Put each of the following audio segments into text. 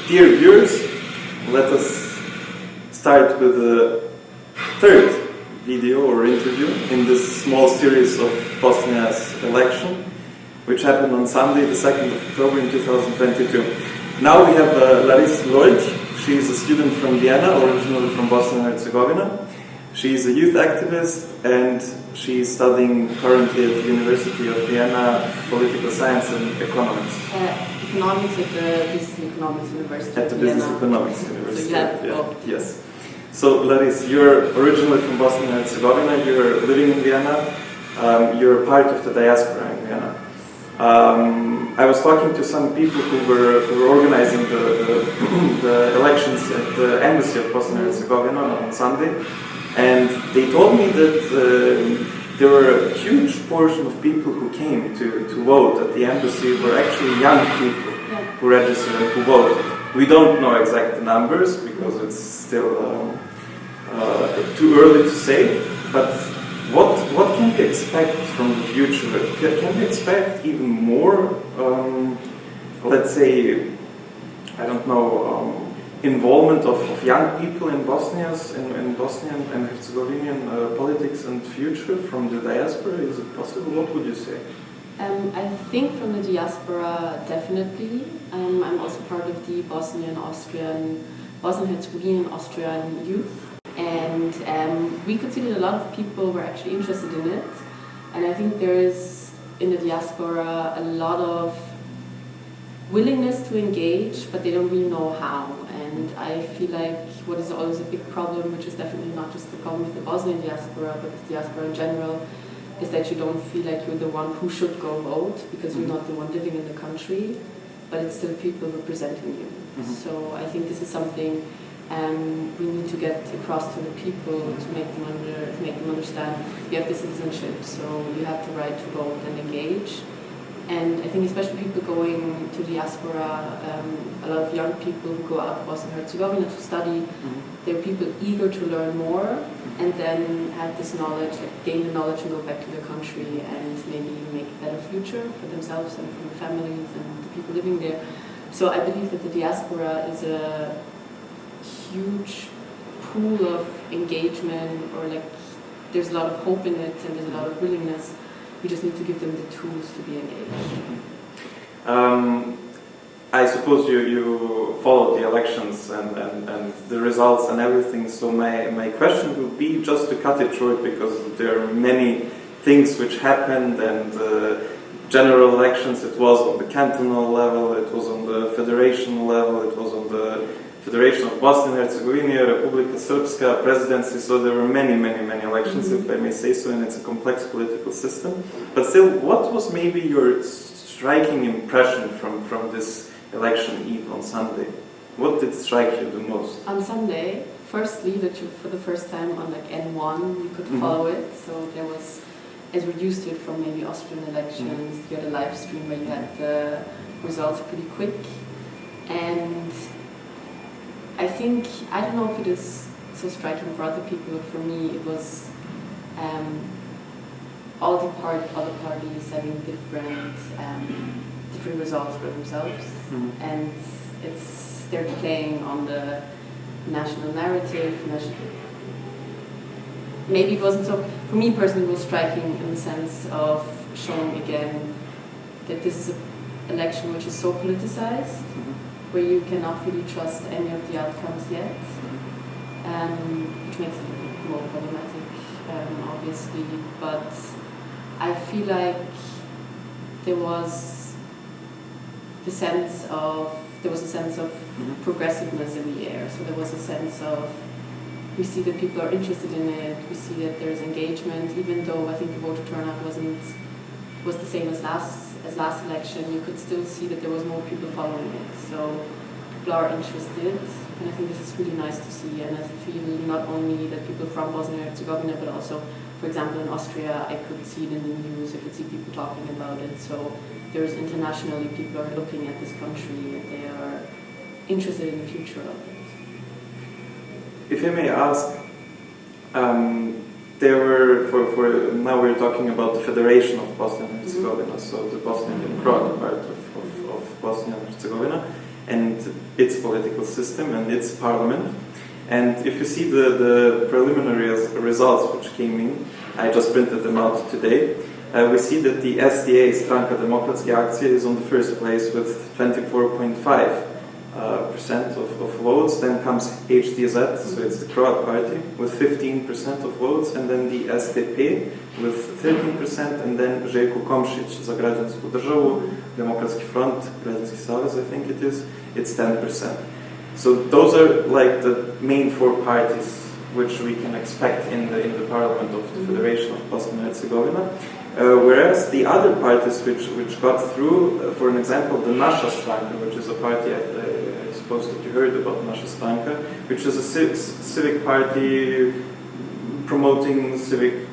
Dear viewers, let us start with the third video or interview in this small series of Bosnia's election, which happened on Sunday, the 2nd of October in 2022. Now we have Larissa Lojic. She is a student from Vienna, originally from Bosnia and Herzegovina. She is a youth activist and she is studying currently at the University of Vienna Political Science and Economics. Economics at the Business and Economics University. At the Business Economics University. So you have Yes. So Larissa, you're originally from Bosnia and Herzegovina. You're living in Vienna. You're part of the diaspora in Vienna. I was talking to some people who were organizing the elections at the embassy of Bosnia and Herzegovina on Sunday, and they told me that there were a huge portion of people who came to vote at the embassy were actually young people who registered and who voted. We don't know exact numbers because it's still too early to say, but what can we expect from the future? Can we expect even more, let's say, I don't know, involvement of young people in Bosnian and Herzegovinian politics and future from the diaspora? Is it possible? What would you say? I think from the diaspora, definitely. I'm also part of the Bosnian Herzegovinian Austrian youth, and we could see that a lot of people were actually interested in it. And I think there is in the diaspora a lot of willingness to engage, but they don't really know how. And I feel like what is always a big problem, which is definitely not just the problem with the Bosnian diaspora, but the diaspora in general, is that you don't feel like you're the one who should go vote because you're not the one living in the country, but it's still people representing you. Mm-hmm. So I think this is something we need to get across to the people to make them understand you have the citizenship, so you have the right to vote and engage. And I think especially people going to diaspora, a lot of young people who go out of Bosnia and Herzegovina to study, they're people eager to learn more and then have this knowledge, gain the knowledge and go back to their country and maybe make a better future for themselves and for their families and the people living there. So I believe that the diaspora is a huge pool of engagement, or like there's a lot of hope in it and there's a lot of willingness. We just need to give them the tools to be engaged. I suppose you followed the elections and the results and everything, so my question would be, just to cut it short, because there are many things which happened, and general elections, it was on the cantonal level, it was on the federation level, it was on the Federation of Bosnia and Herzegovina, Republika Srpska, presidency, so there were many elections, if I may say so, and it's a complex political system. But still, what was maybe your striking impression from this election eve on Sunday? What did strike you the most? On Sunday, firstly, that you, for the first time on like N1, you could follow it, so there was, as we're used to it from maybe Austrian elections, you had a live stream where you had the results pretty quick, and I think, I don't know if it is so striking for other people, but for me it was all the other parties having different results for themselves, and they're playing on the national narrative. Maybe it wasn't so, for me personally it was striking in the sense of showing again that this is an election which is so politicized, where you cannot really trust any of the outcomes yet, which makes it more problematic, obviously. But I feel like there was a sense of progressiveness in the air. So there was a sense of, we see that people are interested in it, we see that there's engagement, even though I think the voter turnout was the same as last election, you could still see that there was more people following it. So people are interested, and I think this is really nice to see. And I feel not only that people from Bosnia and Herzegovina, but also, for example, in Austria, I could see it in the news, I could see people talking about it. So there's internationally, people are looking at this country, and they are interested in the future of it. If I may ask, there were, for now we're talking about the Federation of Bosnia and Herzegovina, so the Bosnian and Croat part of Bosnia and Herzegovina. and its political system and its parliament. And if you see the preliminary results which came in, I just printed them out today, we see that the SDA, Stranka Demokratske Akcije, is on the first place with 24.5% of votes. Then comes HDZ, so it's the Croat party, with 15% of votes, and then the SDP with 13%, and then Željko Komšić za građansku državu, Demokratski front, Građanski savez, I think it is, it's 10%. So those are like the main four parties which we can expect in the parliament of the Federation of Bosnia and Herzegovina. Whereas the other parties which got through, for an example, the Naša Stranka, which is a party, I suppose that you heard about Naša Stranka, which is a civic party promoting civic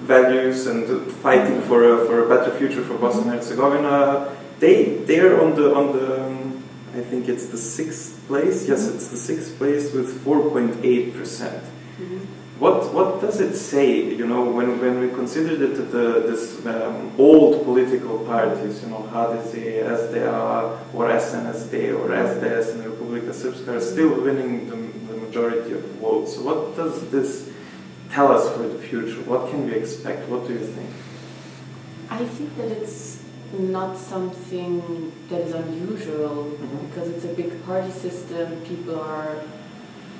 values and fighting for a better future for Bosnia and Herzegovina. They're on the I think it's the 6th place. Yes, it's the 6th place with 4.8%. What does it say? You know, when we consider that this old political parties, you know, HDZ, SDA, or SNSD, or SDS, and Republika Srpska are still winning the majority of votes. So what does this tell us for the future? What can we expect? What do you think? I think that it's not something that is unusual because it's a big party system. People are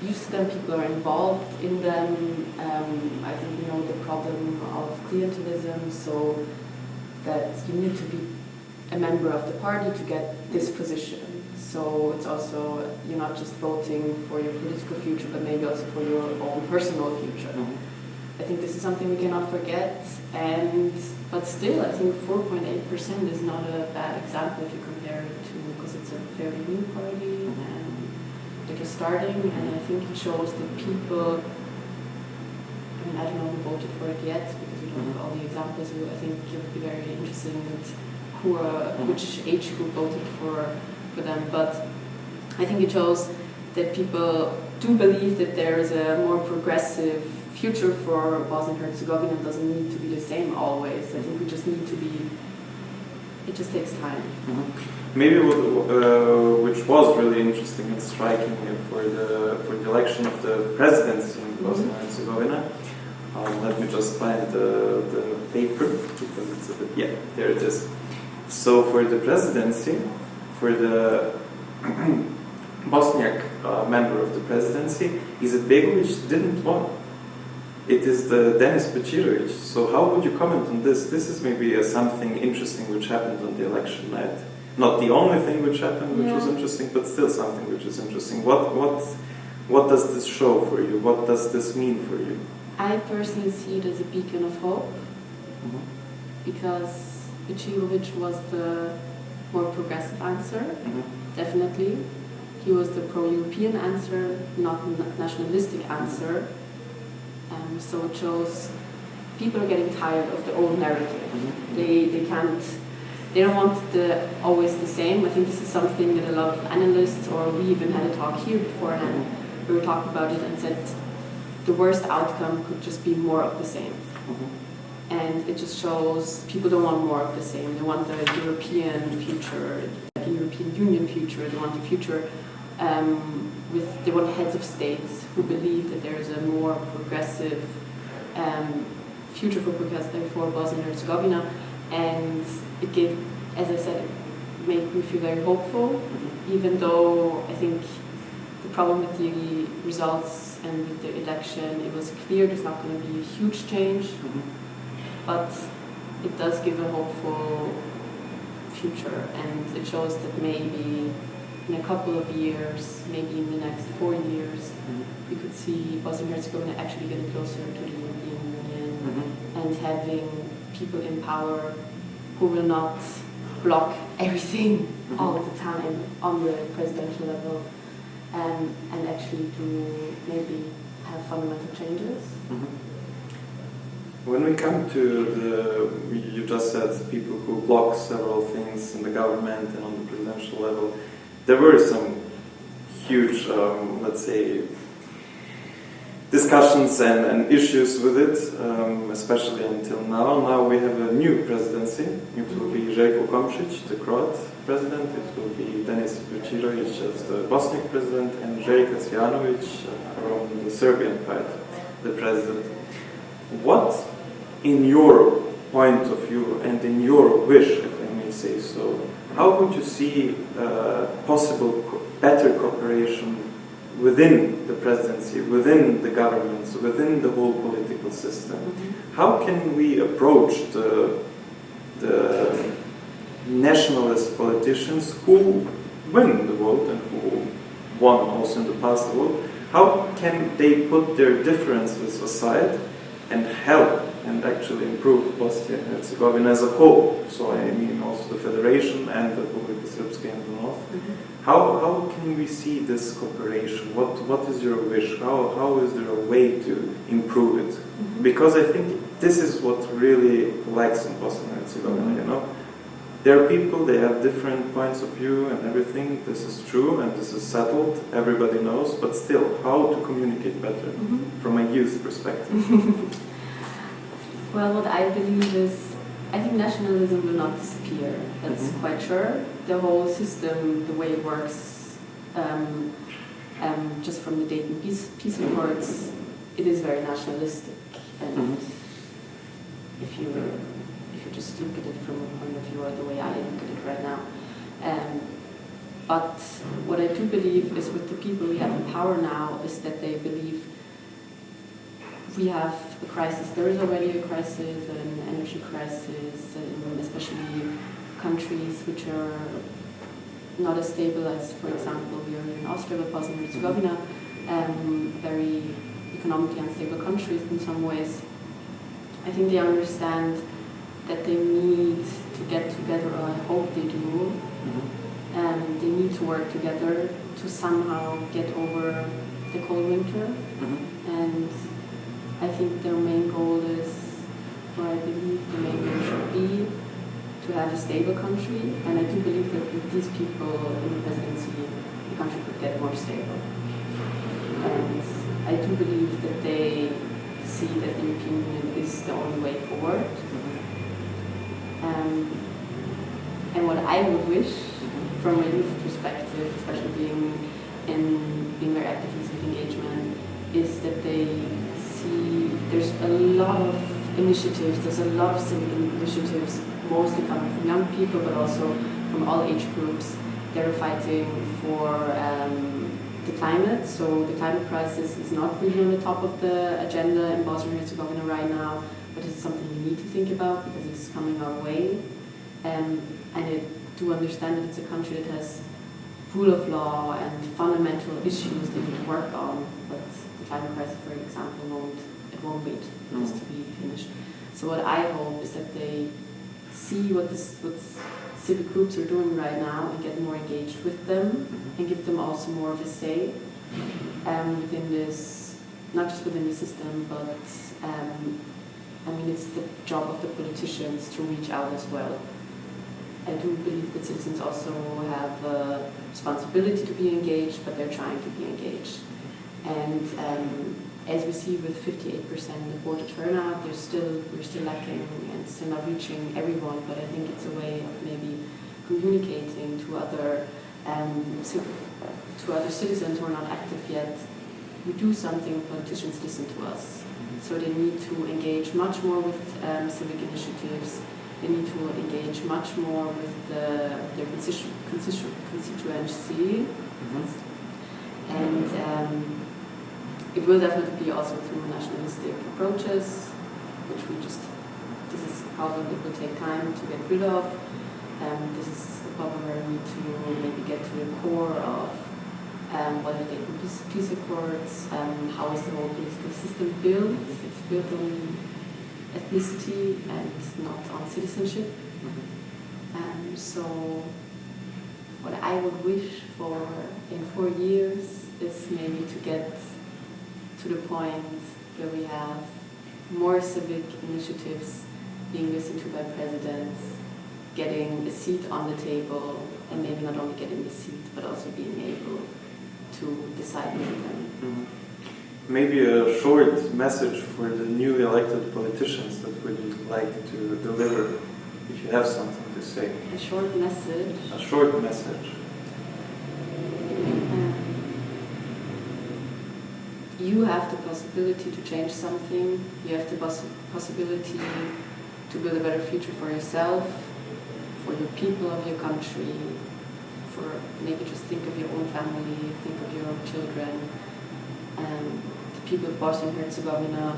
used to them, people are involved in them. I think you know the problem of clientelism, so that you need to be a member of the party to get this position. So it's also, you're not just voting for your political future, but maybe also for your own personal future. I think this is something we cannot forget, but still, I think 4.8% is not a bad example if you compare it to, because it's a very new party and they're just starting, and I think it shows that people, I don't know who voted for it yet, because we don't have all the examples, so I think it would be very interesting which age group voted for them, but I think it shows that people do believe that there is a more progressive future for Bosnia and Herzegovina. It doesn't need to be the same always. I think we just need to be, it just takes time. Maybe which was really interesting and striking for the election of the presidency in Bosnia and Herzegovina. Let me just find the paper, because it's a bit, yeah, there it is. So for the presidency, for the Bosniak member of the presidency, Izetbegović didn't win. It is the Denis Bećirović. So how would you comment on this? This is maybe something interesting which happened on the election night. Not the only thing which happened which was interesting, but still something which is interesting. What does this show for you? What does this mean for you? I personally see it as a beacon of hope, because Bećirović was the more progressive answer, definitely. He was the pro-European answer, not nationalistic answer. So it shows people are getting tired of the old narrative. They don't want always the same. I think this is something that a lot of analysts, or we even had a talk here beforehand, we were talking about it and said the worst outcome could just be more of the same. And it just shows people don't want more of the same. They want the European future, like a European Union future. They want the future they want heads of states who believe that there is a more progressive future for Bosnia and Herzegovina, and it gave, as I said, it made me feel very hopeful, even though I think the problem with the results and with the election, it was clear there's not going to be a huge change, but it does give a hopeful future, and it shows that maybe in a couple of years, maybe in the next 4 years, we could see Bosnia and Herzegovina actually getting closer to the European Union and having people in power who will not block everything all the time on the presidential level, and actually to maybe have fundamental changes. When we come to you just said people who block several things in the government and on the presidential level, there were some huge, let's say, discussions and issues with it, especially until now. Now we have a new presidency. It will be Željko Komšić, the Croat president. It will be Denis Vučirović as the Bosniak president, and Željko Cvijanović from the Serbian part, the president. What, in your point of view and in your wish, if I may say so, how would you see possible better cooperation within the presidency, within the governments, within the whole political system? How can we approach the nationalist politicians who win the vote and who won also in the past the vote? How can they put their differences aside and help and actually improve Bosnia and Herzegovina as a whole? So I mean also the Federation and the Republika Srpska in the north. How can we see this cooperation? What is your wish? How is there a way to improve it? Because I think this is what really lacks in Bosnia and Herzegovina, you know? There are people, they have different points of view and everything. This is true and this is settled. Everybody knows, but still, how to communicate better from a youth perspective? Well, what I believe is, I think nationalism will not disappear. That's quite sure. The whole system, the way it works, just from the Dayton peace accords, it is very nationalistic. And if you just look at it from a point of view or the way I look at it right now. But what I do believe is with the people we have in power now is that they believe we have a crisis. There is already a crisis, an energy crisis, especially countries which are not as stable as, for example, we are in Austria, but Bosnia and Herzegovina, very economically unstable countries in some ways. I think they understand that they need to get together, or I hope they do. They need to work together to somehow get over the cold winter. And I think their main goal is, or I believe the main goal should be, to have a stable country. And I do believe that with these people in the presidency, the country could get more stable. And I do believe that they see that the European Union is the only way forward. And what I would wish, from a youth perspective, especially being very active in civic engagement, is that they see there's a lot of initiatives, there's a lot of civic initiatives, mostly coming from young people, but also from all age groups. They're fighting for the climate, so the climate crisis is not really on the top of the agenda in Bosnia and Herzegovina right now, but it's something we need to think about because it's coming our way. And I do understand that it's a country that has rule of law and fundamental issues they need to work on, but the climate crisis, for example, won't wait for this to be finished. So what I hope is that they see what civic groups are doing right now and get more engaged with them and give them also more of a say within this, not just within the system, but I mean, it's the job of the politicians to reach out as well. I do believe that citizens also have a responsibility to be engaged, but they're trying to be engaged. And as we see with 58% of voter turnout, we're still lacking and still not reaching everyone, but I think it's a way of maybe communicating to other citizens who are not active yet. We do something, politicians listen to us. So they need to engage much more with civic initiatives. They need to engage much more with their constituency. And it will definitely be also through nationalistic approaches, which this is a problem that will take time to get rid of. This is a problem where we need to maybe get to the core of what are the peace accords, how is the whole political system built. It's built on ethnicity and not on citizenship. So what I would wish for in 4 years is maybe to get to the point where we have more civic initiatives being listened to by presidents, getting a seat on the table, and maybe not only getting the seat, but also being able to decide with them. maybe a short message for the newly elected politicians that would you like to deliver, if you have something to say? A short message? A short message. You have the possibility to change something. You have the possibility to build a better future for yourself, for the people of your country, for maybe just think of your own family, think of your own children. The people of Bosnia and Herzegovina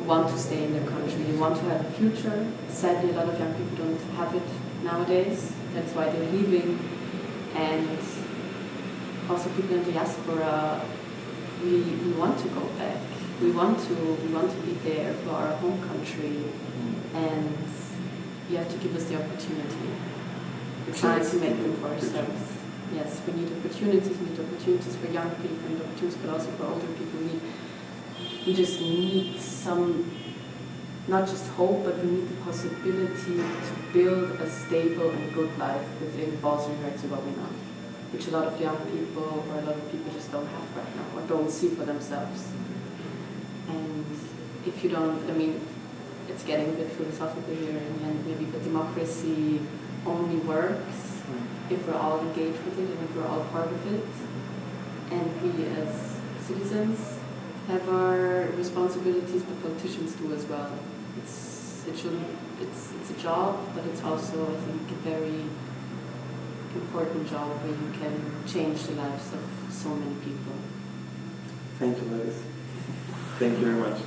want to stay in their country, they want to have a future. Sadly, a lot of young people don't have it nowadays. That's why they're leaving. And also people in the diaspora, we want to go back. We want to be there for our home country, and you have to give us the opportunity. We're trying to make them for ourselves. Yes, we need opportunities. We need opportunities for young people, we need opportunities, but also for older people. We just need some, not just hope, but we need the possibility to build a stable and good life within Bosnia and Herzegovina, which a lot of young people or a lot of people just don't have right now or don't see for themselves. And if you don't, I mean, it's getting a bit philosophical here in the end maybe, but democracy only works if we're all engaged with it and if we're all part of it. And we as citizens have our responsibilities, but politicians do as well. It's a job, but it's also, I think, a very important job where you can change the lives of so many people. Thank you, Larissa. Thank you very much.